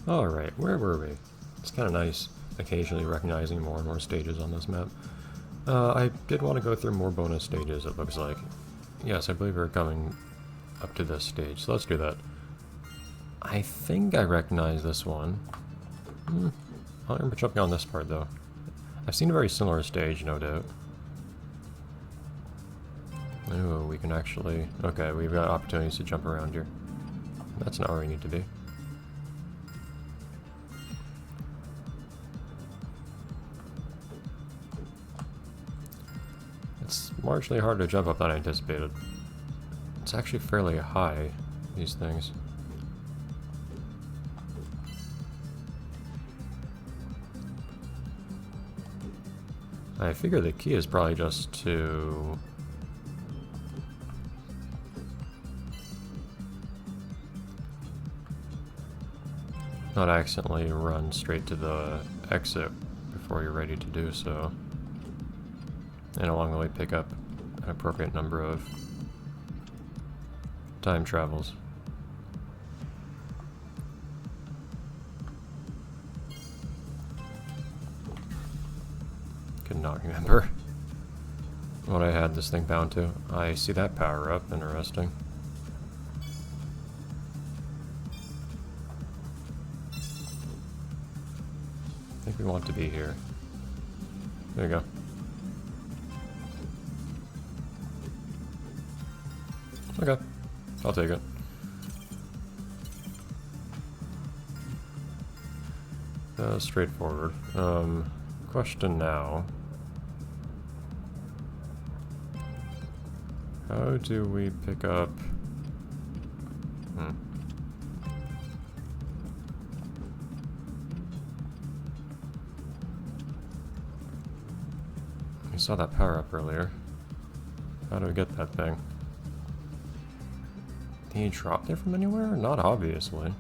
Alright, where were we? It's kind of nice occasionally recognizing more and more stages on this map. I did want to go through more bonus stages, it looks like. Yes, I believe we're coming up to this stage, so let's do that. I think I recognize this one. I don't remember jumping on this part, though. I've seen a very similar stage, no doubt. Ooh, we can actually... Okay, we've got opportunities to jump around here. That's not where we need to be. It's marginally harder to jump up than I anticipated. It's actually fairly high, these things. I figure the key is probably just to... not accidentally run straight to the exit before you're ready to do so. And along the way pick up an appropriate number of time travels. Could not remember what I had this thing bound to. I see that power up, interesting. I think we want to be here. There you go. Okay, I'll take it. Straightforward. Question now. How do we pick up... We saw that power up earlier. How do we get that thing? Can you drop there from anywhere? Not obviously.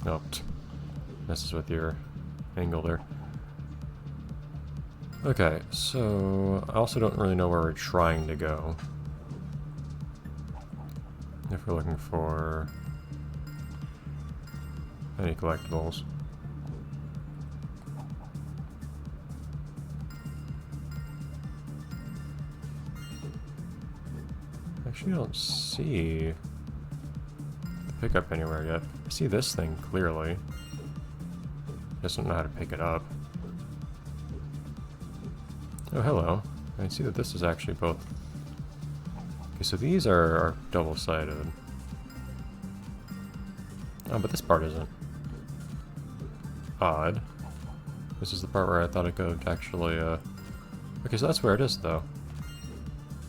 Nope. Messes with your angle there. Okay, so I also don't really know where we're trying to go. If we're looking for any collectibles. Actually, I don't see the pickup anywhere yet. I see this thing clearly. Just don't know how to pick it up. Oh, hello. I see that this is actually both. Okay, so these are double-sided. Oh, but this part isn't. Odd. This is the part where I thought it could actually, Okay, so that's where it is, though.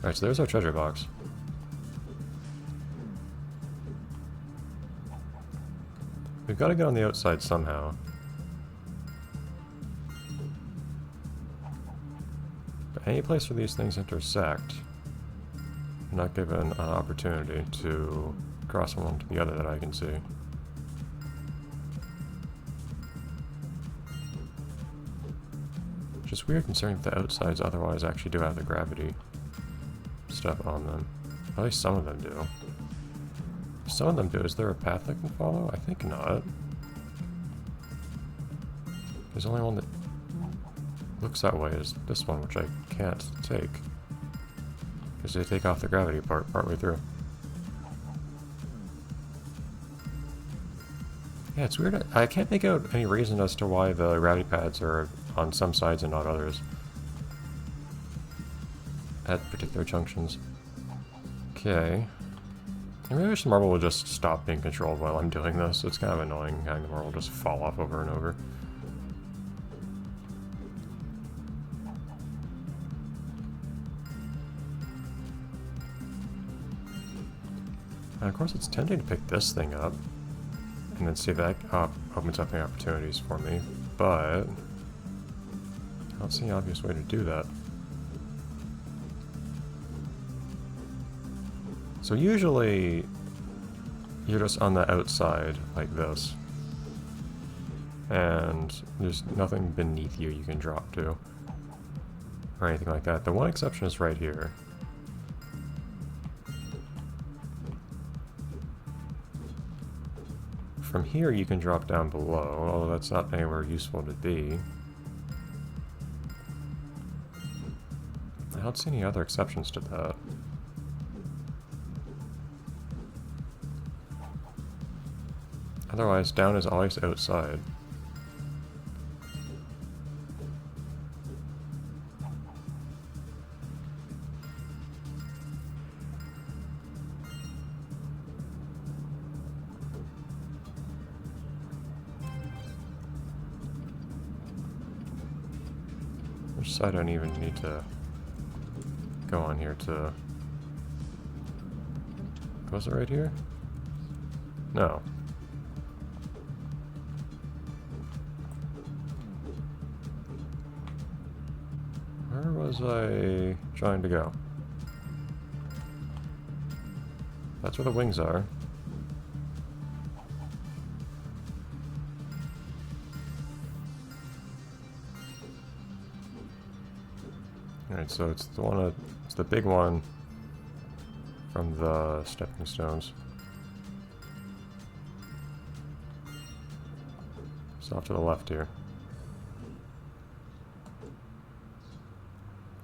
Alright, so there's our treasure box. We've got to get on the outside somehow. But any place where these things intersect, I'm not given an opportunity to cross from one to the other that I can see. Which is weird considering that the outsides otherwise actually do have the gravity stuff on them. At least some of them do. Some of them do. Is there a path I can follow? I think not. There's only one that looks that way is this one, which I can't take. Because they take off the gravity part partway through. Yeah, it's weird. I can't make out any reason as to why the gravity pads are on some sides and not others. At particular junctions. Okay. Maybe I wish the marble would just stop being controlled while I'm doing this. It's kind of annoying having the marble just fall off over and over. And of course it's tempting to pick this thing up and then see if that opens up any opportunities for me, but I don't see an obvious way to do that. So usually you're just on the outside like this. and there's nothing beneath you can drop to, or anything like that. The one exception is right here. From here you can drop down below, although that's not anywhere useful to be. I don't see any other exceptions to that. Otherwise, down is always outside. Which side I don't even need to go on here to... Was it right here? No. Where was I trying to go? That's where the wings are. Alright, so it's the one it's the big one from the stepping stones. It's off to the left here.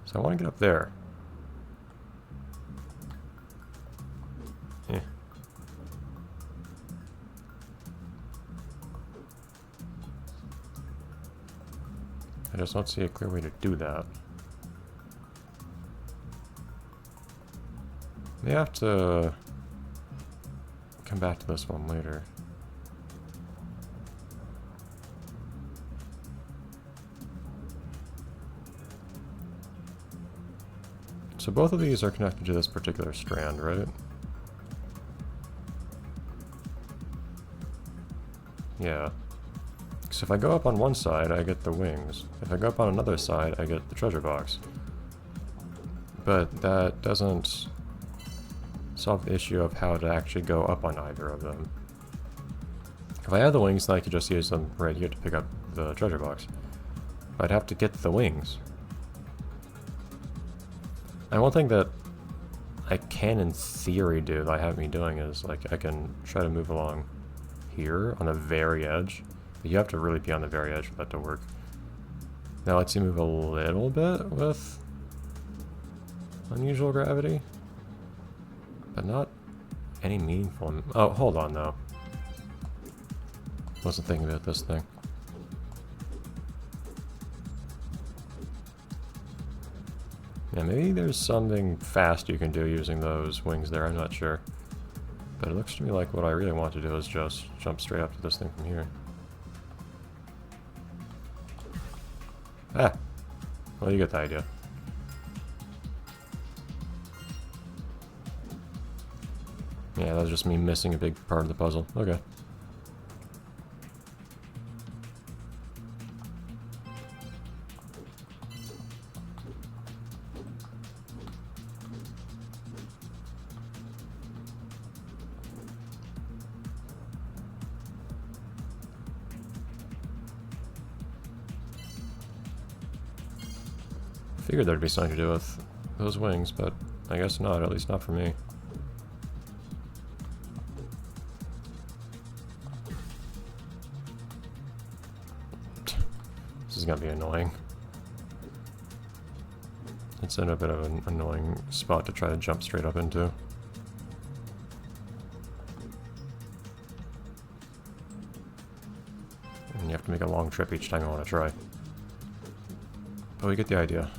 So I want to get up there. Yeah. I just don't see a clear way to do that. May have to come back to this one later. So both of these are connected to this particular strand, right? Yeah. So if I go up on one side, I get the wings. If I go up on another side, I get the treasure box. But that doesn't solve the issue of how to actually go up on either of them. If I had the wings, then I could just use them right here to pick up the treasure box. I'd have to get the wings. And one thing that I can, in theory, do that I haven't been doing is, like, I can try to move along here on the very edge. But you have to really be on the very edge for that to work. Now let's see, move a little bit with unusual gravity. But not any meaningful... Oh, hold on, though. Wasn't thinking about this thing. Yeah, maybe there's something fast you can do using those wings there, I'm not sure. But it looks to me like what I really want to do is just jump straight up to this thing from here. Ah! Well, you get the idea. Yeah, that was just me missing a big part of the puzzle. Okay. Figured there'd be something to do with those wings, but I guess not, at least not for me. This is gonna be annoying. It's in a bit of an annoying spot to try to jump straight up into. And you have to make a long trip each time you want to try. But we get the idea.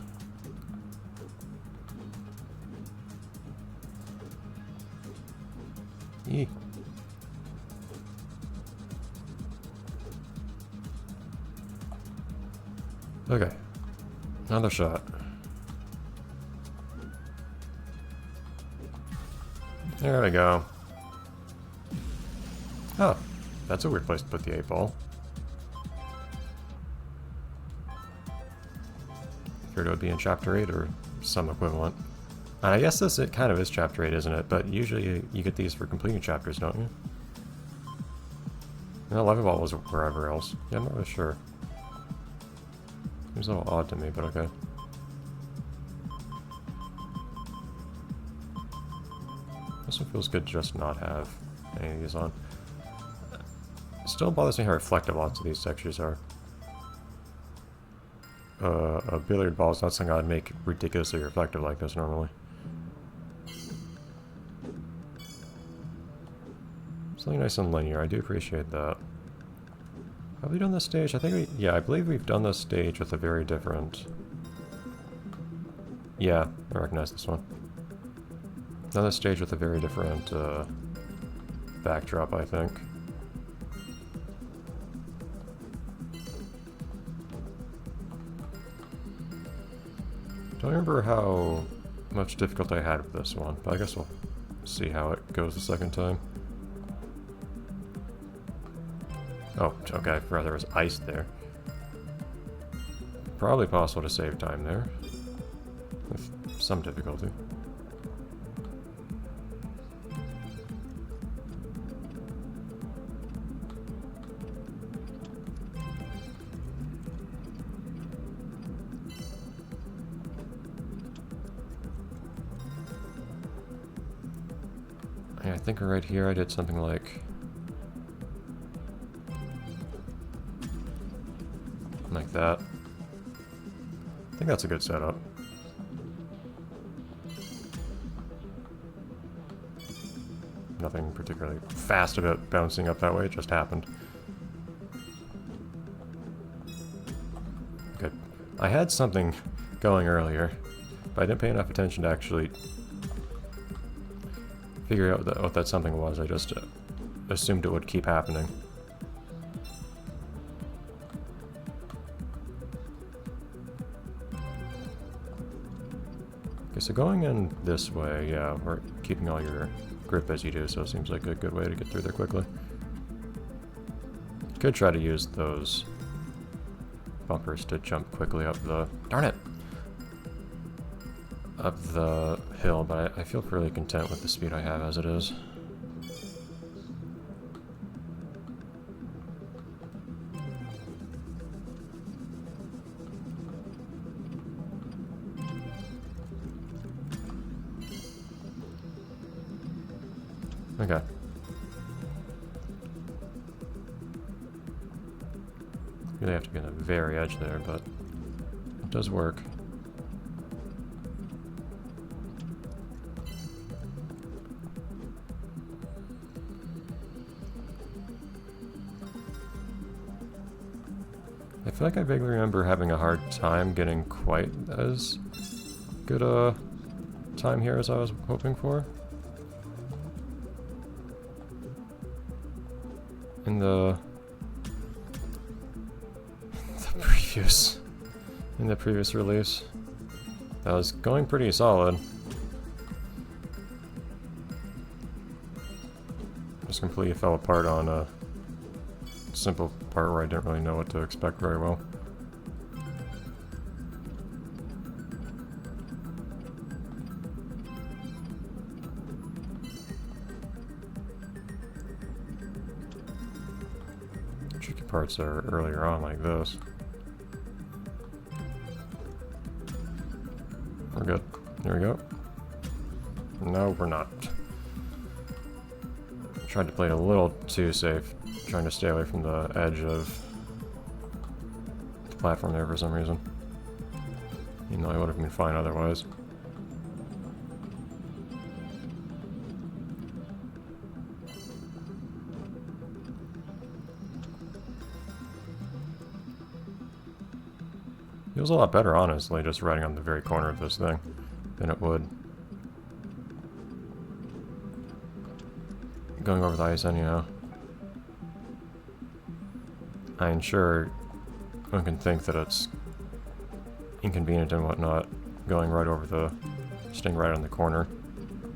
Eee. Okay. Another shot. There we go. Oh, that's a weird place to put the 8-ball. Figured it would be in Chapter 8 or some equivalent. And I guess this it kind of is Chapter 8, isn't it? But usually you get these for completing chapters, don't you? No, Lava Ball was wherever else. Yeah, I'm not really sure. Seems a little odd to me, but okay. Also feels good to just not have any of these on. It still bothers me how reflective lots of these textures are. A billiard ball is not something I'd make ridiculously reflective like this normally. Something nice and linear, I do appreciate that. Have we done this stage? I think we... yeah, I believe we've done this stage with a very different... yeah, I recognize this one. Done this stage with a very different backdrop, I think. Don't remember how much difficulty I had with this one, but I guess we'll see how it goes the second time. Oh, okay, I forgot there was ice there. Probably possible to save time there. With some difficulty. Yeah, I think right here I did something like that. I think that's a good setup. Nothing particularly fast about bouncing up that way, it just happened. Good. I had something going earlier, but I didn't pay enough attention to actually figure out what that something was. I just assumed it would keep happening. Okay, so going in this way, yeah, we're keeping all your grip as you do, so it seems like a good way to get through there quickly. Could try to use those bumpers to jump quickly up the... darn it! Up the hill, but I feel fairly content with the speed I have as it is. Okay. Really have to be on the very edge there, but it does work. I feel like I vaguely remember having a hard time getting quite as good a time here as I was hoping for. In the previous release. That was going pretty solid. Just completely fell apart on a simple part where I didn't really know what to expect very well. Tricky parts are earlier on like this. We're good. There we go. No, we're not. Tried to play it a little too safe, trying to stay away from the edge of the platform there for some reason. Even though I would have been fine otherwise. Feels a lot better, honestly, just riding on the very corner of this thing than it would going over the ice anyhow. I'm sure one can think that it's inconvenient and whatnot going right over the... staying right on the corner,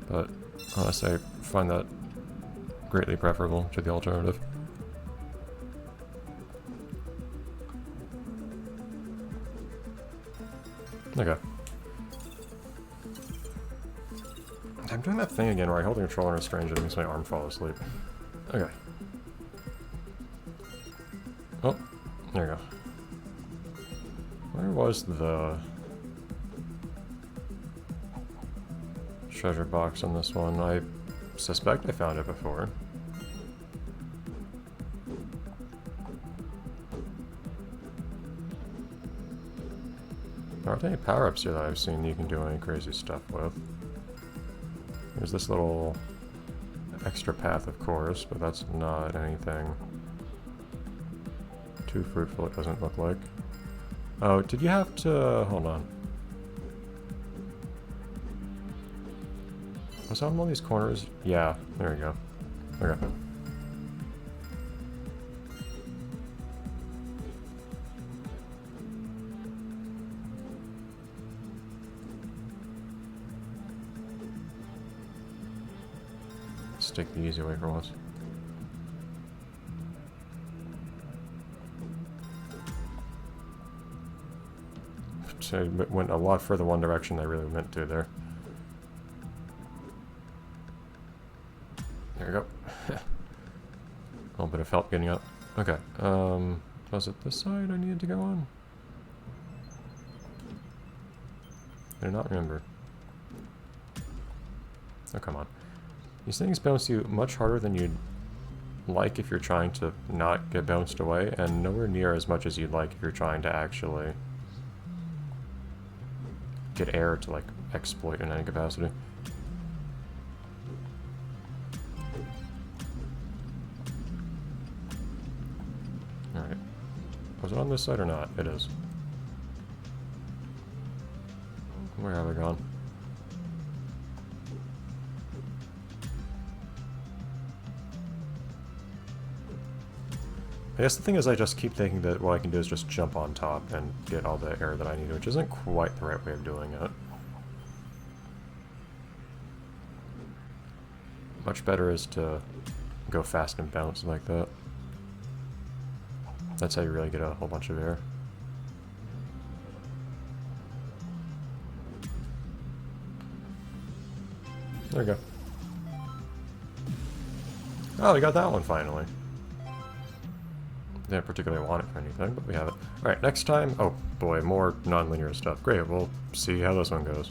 but honestly I find that greatly preferable to the alternative. Okay. I'm doing that thing again where I hold the controller and strange and it makes my arm fall asleep. Okay. Where was the treasure box on this one? I suspect I found it before. There aren't any power-ups here that I've seen you can do any crazy stuff with. There's this little extra path, of course, but that's not anything too fruitful, it doesn't look like. Oh, did you have to... hold on. Was that on one of these corners? Yeah, there we go. Okay. Let's take the easy way for once. So it went a lot further one direction than I really meant to there. There we go. A little bit of help getting up. Okay, was it this side I needed to go on? I do not remember. Oh, come on. These things bounce you much harder than you'd like if you're trying to not get bounced away, and nowhere near as much as you'd like if you're trying to actually get air to, like, exploit in any capacity. Alright. Was it on this side or not? It is. Where have I gone? I guess the thing is I just keep thinking that what I can do is just jump on top and get all the air that I need, which isn't quite the right way of doing it. Much better is to go fast and bounce like that. That's how you really get a whole bunch of air. There we go. Oh, we got that one finally. Didn't particularly want it for anything, but we have it. Alright, next time... oh boy, more non-linear stuff. Great, we'll see how this one goes.